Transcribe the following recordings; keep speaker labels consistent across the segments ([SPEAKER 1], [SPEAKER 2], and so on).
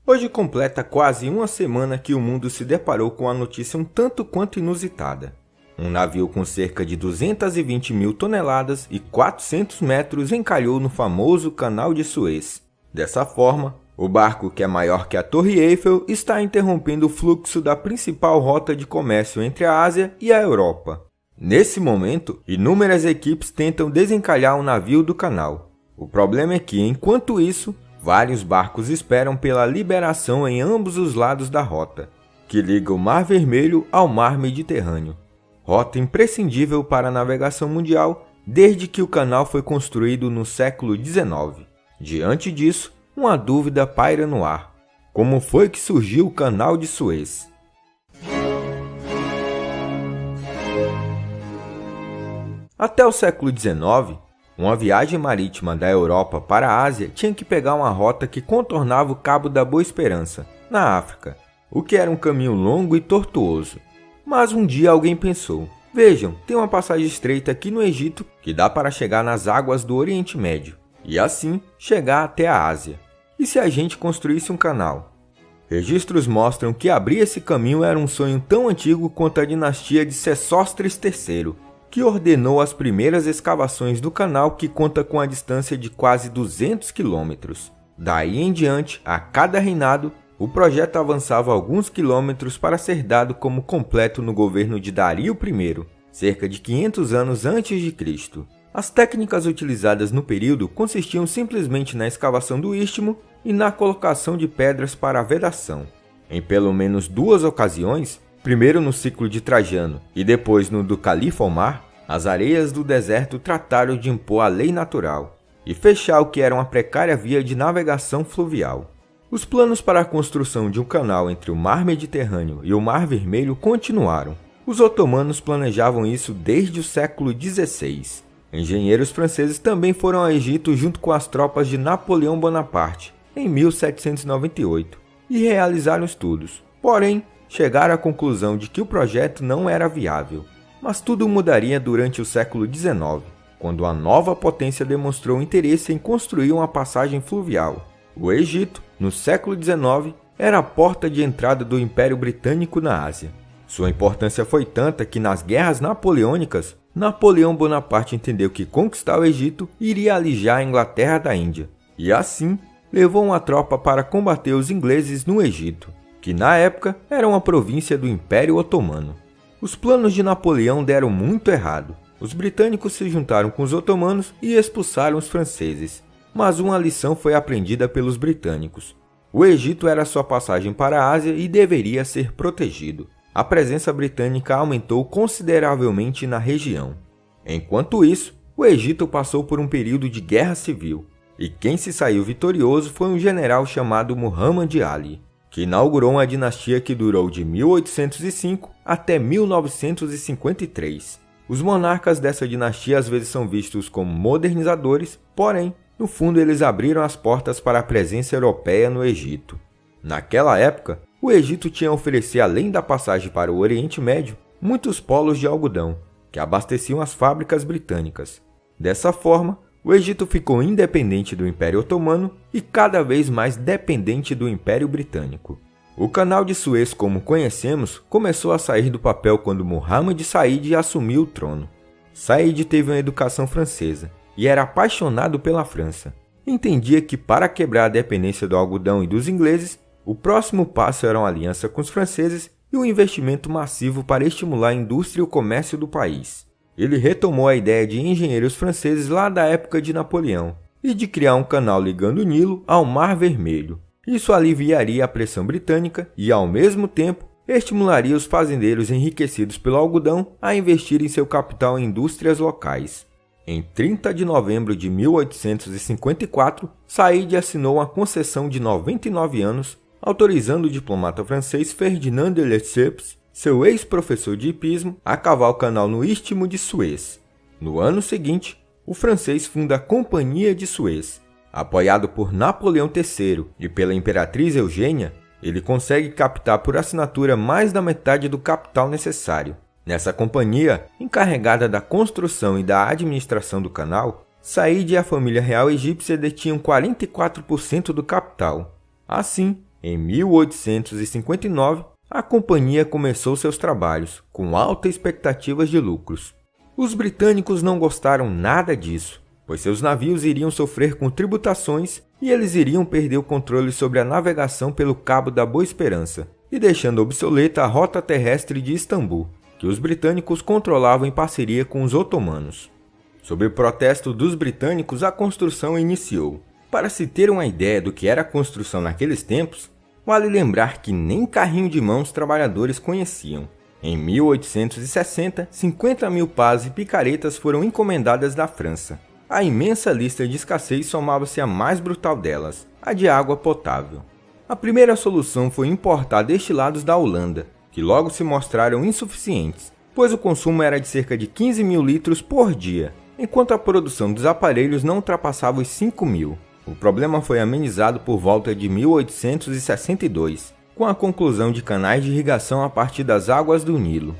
[SPEAKER 1] Hoje completa quase uma semana que o mundo se deparou com a notícia um tanto quanto inusitada. Um navio com cerca de 220 mil toneladas e 400 metros encalhou no famoso Canal de Suez. Dessa forma, o barco, que é maior que a Torre Eiffel, está interrompendo o fluxo da principal rota de comércio entre a Ásia e a Europa. Nesse momento, inúmeras equipes tentam desencalhar o navio do canal. O problema é que, enquanto isso, vários barcos esperam pela liberação em ambos os lados da rota, que liga o Mar Vermelho ao Mar Mediterrâneo. Rota imprescindível para a navegação mundial desde que o canal foi construído no século XIX. Diante disso, uma dúvida paira no ar: como foi que surgiu o Canal de Suez? Até o século XIX, uma viagem marítima da Europa para a Ásia tinha que pegar uma rota que contornava o Cabo da Boa Esperança, na África, o que era um caminho longo e tortuoso. Mas um dia alguém pensou: vejam, tem uma passagem estreita aqui no Egito que dá para chegar nas águas do Oriente Médio, e assim chegar até a Ásia. E se a gente construísse um canal? Registros mostram que abrir esse caminho era um sonho tão antigo quanto a dinastia de Sesostris III, que ordenou as primeiras escavações do canal, que conta com a distância de quase 200 quilômetros. Daí em diante, a cada reinado, o projeto avançava alguns quilômetros para ser dado como completo no governo de Dario I, cerca de 500 anos antes de Cristo. As técnicas utilizadas no período consistiam simplesmente na escavação do istmo e na colocação de pedras para a vedação. Em pelo menos duas ocasiões, primeiro no ciclo de Trajano e depois no do Califa Omar, as areias do deserto trataram de impor a lei natural e fechar o que era uma precária via de navegação fluvial. Os planos para a construção de um canal entre o Mar Mediterrâneo e o Mar Vermelho continuaram. Os otomanos planejavam isso desde o século XVI. Engenheiros franceses também foram ao Egito junto com as tropas de Napoleão Bonaparte, em 1798, e realizaram estudos. Porém, chegaram à conclusão de que o projeto não era viável. Mas tudo mudaria durante o século XIX, quando a nova potência demonstrou interesse em construir uma passagem fluvial. O Egito, no século XIX, era a porta de entrada do Império Britânico na Ásia. Sua importância foi tanta que nas guerras napoleônicas, Napoleão Bonaparte entendeu que conquistar o Egito iria alijar a Inglaterra da Índia, e assim levou uma tropa para combater os ingleses no Egito, que na época era uma província do Império Otomano. Os planos de Napoleão deram muito errado. Os britânicos se juntaram com os otomanos e expulsaram os franceses. Mas uma lição foi aprendida pelos britânicos. O Egito era sua passagem para a Ásia e deveria ser protegido. A presença britânica aumentou consideravelmente na região. Enquanto isso, o Egito passou por um período de guerra civil, e quem se saiu vitorioso foi um general chamado Muhammad Ali, que inaugurou uma dinastia que durou de 1805 até 1953. Os monarcas dessa dinastia às vezes são vistos como modernizadores, porém, no fundo eles abriram as portas para a presença europeia no Egito. Naquela época, o Egito tinha a oferecer, além da passagem para o Oriente Médio, muitos polos de algodão, que abasteciam as fábricas britânicas. Dessa forma, o Egito ficou independente do Império Otomano e cada vez mais dependente do Império Britânico. O Canal de Suez, como conhecemos, começou a sair do papel quando Muhammad Said assumiu o trono. Said teve uma educação francesa e era apaixonado pela França. Entendia que para quebrar a dependência do algodão e dos ingleses, o próximo passo era uma aliança com os franceses e um investimento massivo para estimular a indústria e o comércio do país. Ele retomou a ideia de engenheiros franceses lá da época de Napoleão e de criar um canal ligando o Nilo ao Mar Vermelho. Isso aliviaria a pressão britânica e, ao mesmo tempo, estimularia os fazendeiros enriquecidos pelo algodão a investirem seu capital em indústrias locais. Em 30 de novembro de 1854, Said assinou uma concessão de 99 anos, autorizando o diplomata francês Ferdinand de Lesseps, seu ex-professor de hipismo, a cavar o canal no Istmo de Suez. No ano seguinte, o francês funda a Companhia de Suez. Apoiado por Napoleão III e pela Imperatriz Eugênia, ele consegue captar por assinatura mais da metade do capital necessário. Nessa companhia, encarregada da construção e da administração do canal, Said e a família real egípcia detinham 44% do capital. Assim, Em 1859, a companhia começou seus trabalhos, com altas expectativas de lucros. Os britânicos não gostaram nada disso, pois seus navios iriam sofrer com tributações e eles iriam perder o controle sobre a navegação pelo Cabo da Boa Esperança, e deixando obsoleta a rota terrestre de Istambul, que os britânicos controlavam em parceria com os otomanos. Sob o protesto dos britânicos, a construção iniciou. Para se ter uma ideia do que era a construção naqueles tempos, vale lembrar que nem carrinho de mão os trabalhadores conheciam. Em 1860, 50 mil pás e picaretas foram encomendadas da França. A imensa lista de escassez somava-se à mais brutal delas, a de água potável. A primeira solução foi importar destilados da Holanda, que logo se mostraram insuficientes, pois o consumo era de cerca de 15 mil litros por dia, enquanto a produção dos aparelhos não ultrapassava os 5 mil. O problema foi amenizado por volta de 1862, com a conclusão de canais de irrigação a partir das águas do Nilo.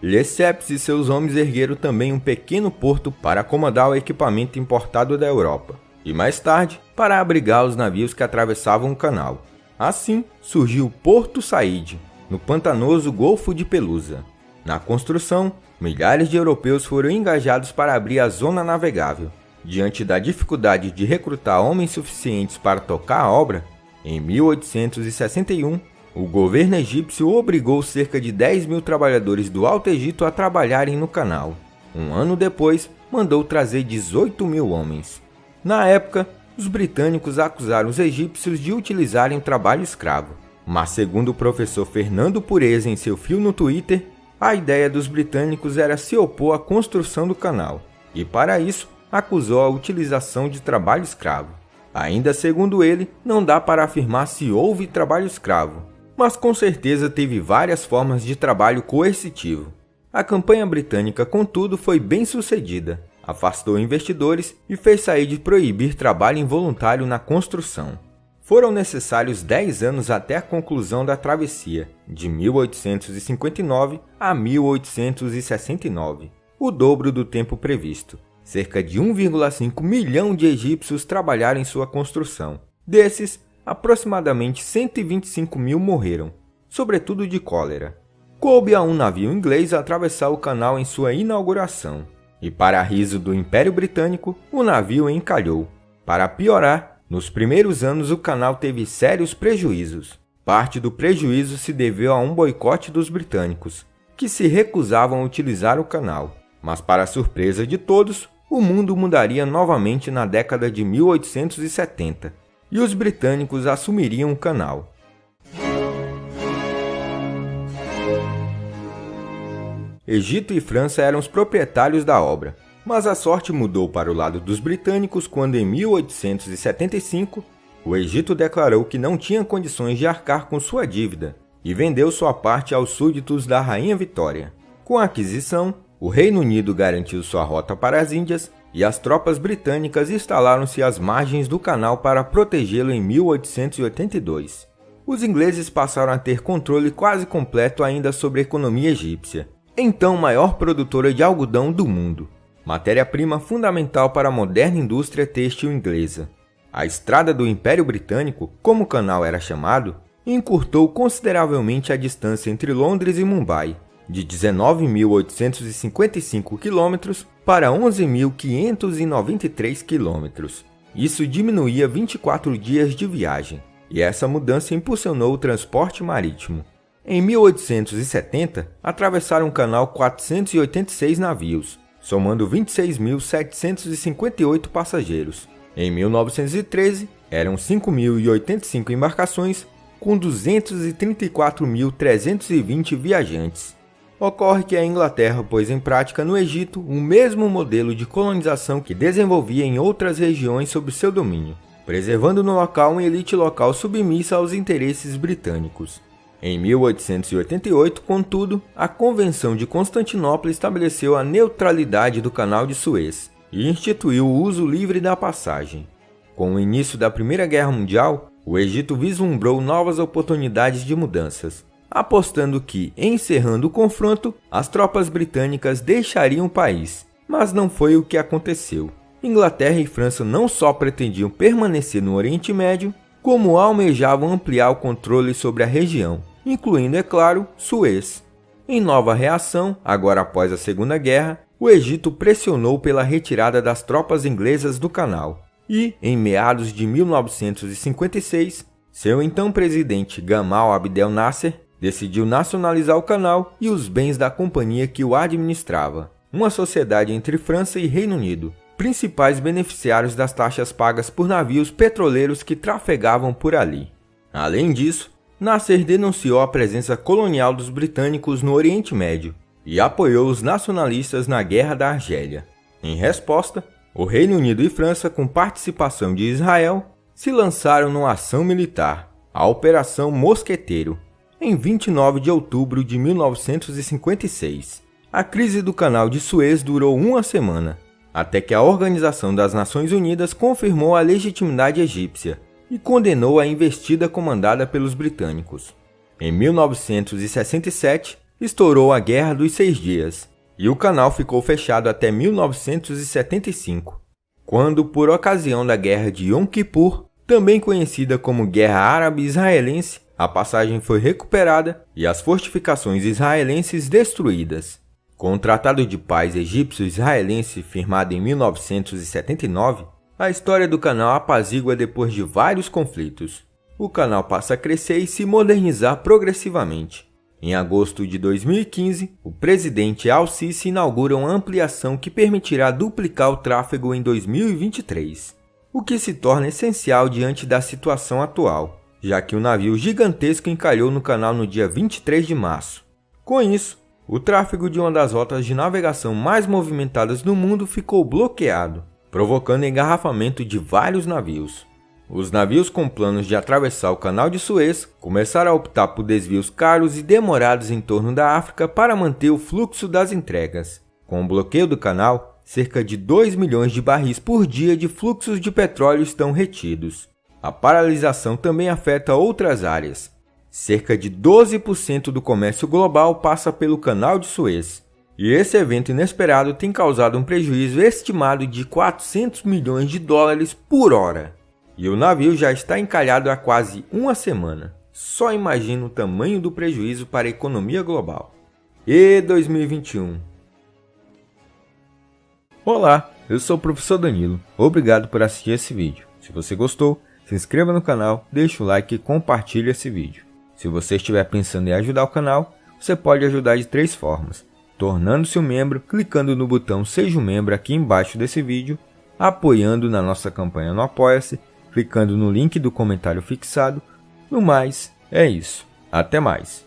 [SPEAKER 1] Lesseps e seus homens ergueram também um pequeno porto para acomodar o equipamento importado da Europa, e mais tarde, para abrigar os navios que atravessavam o canal. Assim, surgiu Porto Saíde, no pantanoso Golfo de Pelusa. Na construção, milhares de europeus foram engajados para abrir a zona navegável. Diante da dificuldade de recrutar homens suficientes para tocar a obra, em 1861, o governo egípcio obrigou cerca de 10 mil trabalhadores do Alto Egito a trabalharem no canal. Um ano depois, mandou trazer 18 mil homens. Na época, os britânicos acusaram os egípcios de utilizarem o trabalho escravo. Mas segundo o professor Fernando Pureza em seu fio no Twitter, a ideia dos britânicos era se opor à construção do canal, e para isso, acusou a utilização de trabalho escravo. Ainda segundo ele, não dá para afirmar se houve trabalho escravo, mas com certeza teve várias formas de trabalho coercitivo. A campanha britânica, contudo, foi bem sucedida, afastou investidores e fez sair de proibir trabalho involuntário na construção. Foram necessários 10 anos até a conclusão da travessia, de 1859 a 1869, o dobro do tempo previsto. Cerca de 1,5 milhão de egípcios trabalharam em sua construção. Desses, aproximadamente 125 mil morreram, sobretudo de cólera. Coube a um navio inglês atravessar o canal em sua inauguração, e para riso do Império Britânico, o navio encalhou. Para piorar, nos primeiros anos o canal teve sérios prejuízos. Parte do prejuízo se deveu a um boicote dos britânicos, que se recusavam a utilizar o canal. Mas para a surpresa de todos, o mundo mudaria novamente na década de 1870, e os britânicos assumiriam o canal. Egito e França eram os proprietários da obra, mas a sorte mudou para o lado dos britânicos quando, em 1875, o Egito declarou que não tinha condições de arcar com sua dívida e vendeu sua parte aos súditos da Rainha Vitória. Com a aquisição, o Reino Unido garantiu sua rota para as Índias e as tropas britânicas instalaram-se às margens do canal para protegê-lo em 1882. Os ingleses passaram a ter controle quase completo ainda sobre a economia egípcia, então maior produtora de algodão do mundo, matéria-prima fundamental para a moderna indústria têxtil inglesa. A Estrada do Império Britânico, como o canal era chamado, encurtou consideravelmente a distância entre Londres e Mumbai, de 19.855 km para 11.593 km. Isso diminuía 24 dias de viagem, e essa mudança impulsionou o transporte marítimo. Em 1870, atravessaram o canal 486 navios, somando 26.758 passageiros. Em 1913, eram 5.085 embarcações, com 234.320 viajantes. Ocorre que a Inglaterra pôs em prática no Egito o mesmo modelo de colonização que desenvolvia em outras regiões sob seu domínio, preservando no local uma elite local submissa aos interesses britânicos. Em 1888, contudo, a Convenção de Constantinopla estabeleceu a neutralidade do Canal de Suez e instituiu o uso livre da passagem. Com o início da Primeira Guerra Mundial, o Egito vislumbrou novas oportunidades de mudanças, apostando que, encerrando o confronto, as tropas britânicas deixariam o país. Mas não foi o que aconteceu. Inglaterra e França não só pretendiam permanecer no Oriente Médio, como almejavam ampliar o controle sobre a região, incluindo, é claro, Suez. Em nova reação, agora após a Segunda Guerra, o Egito pressionou pela retirada das tropas inglesas do canal e, em meados de 1956, seu então presidente Gamal Abdel Nasser decidiu nacionalizar o canal e os bens da companhia que o administrava, uma sociedade entre França e Reino Unido, principais beneficiários das taxas pagas por navios petroleiros que trafegavam por ali. Além disso, Nasser denunciou a presença colonial dos britânicos no Oriente Médio e apoiou os nacionalistas na Guerra da Argélia. Em resposta, o Reino Unido e França, com participação de Israel, se lançaram numa ação militar, a Operação Mosqueteiro, em 29 de outubro de 1956. A crise do Canal de Suez durou uma semana, até que a Organização das Nações Unidas confirmou a legitimidade egípcia e condenou a investida comandada pelos britânicos. Em 1967, estourou a Guerra dos 6 Dias, e o canal ficou fechado até 1975, quando, por ocasião da Guerra de Yom Kippur, também conhecida como Guerra Árabe-Israelense, a passagem foi recuperada e as fortificações israelenses destruídas. Com o Tratado de Paz Egípcio-Israelense firmado em 1979, a história do canal apazigua depois de vários conflitos. O canal passa a crescer e se modernizar progressivamente. Em agosto de 2015, o presidente Al-Sisi inaugura uma ampliação que permitirá duplicar o tráfego em 2023, o que se torna essencial diante da situação atual, já que o navio gigantesco encalhou no canal no dia 23 de março. Com isso, o tráfego de uma das rotas de navegação mais movimentadas do mundo ficou bloqueado, provocando engarrafamento de vários navios. Os navios com planos de atravessar o Canal de Suez começaram a optar por desvios caros e demorados em torno da África para manter o fluxo das entregas. Com o bloqueio do canal, cerca de 2 milhões de barris por dia de fluxos de petróleo estão retidos. A paralisação também afeta outras áreas. Cerca de 12% do comércio global passa pelo Canal de Suez. E esse evento inesperado tem causado um prejuízo estimado de 400 milhões de dólares por hora. E o navio já está encalhado há quase uma semana. Só imagina o tamanho do prejuízo para a economia global. E 2021. Olá, eu sou o professor Danilo. Obrigado por assistir esse vídeo. Se você gostou, se inscreva no canal, deixe o like e compartilhe esse vídeo. Se você estiver pensando em ajudar o canal, você pode ajudar de 3 formas. Tornando-se um membro, clicando no botão Seja um Membro aqui embaixo desse vídeo, apoiando na nossa campanha no Apoia-se, clicando no link do comentário fixado. No mais, é isso. Até mais!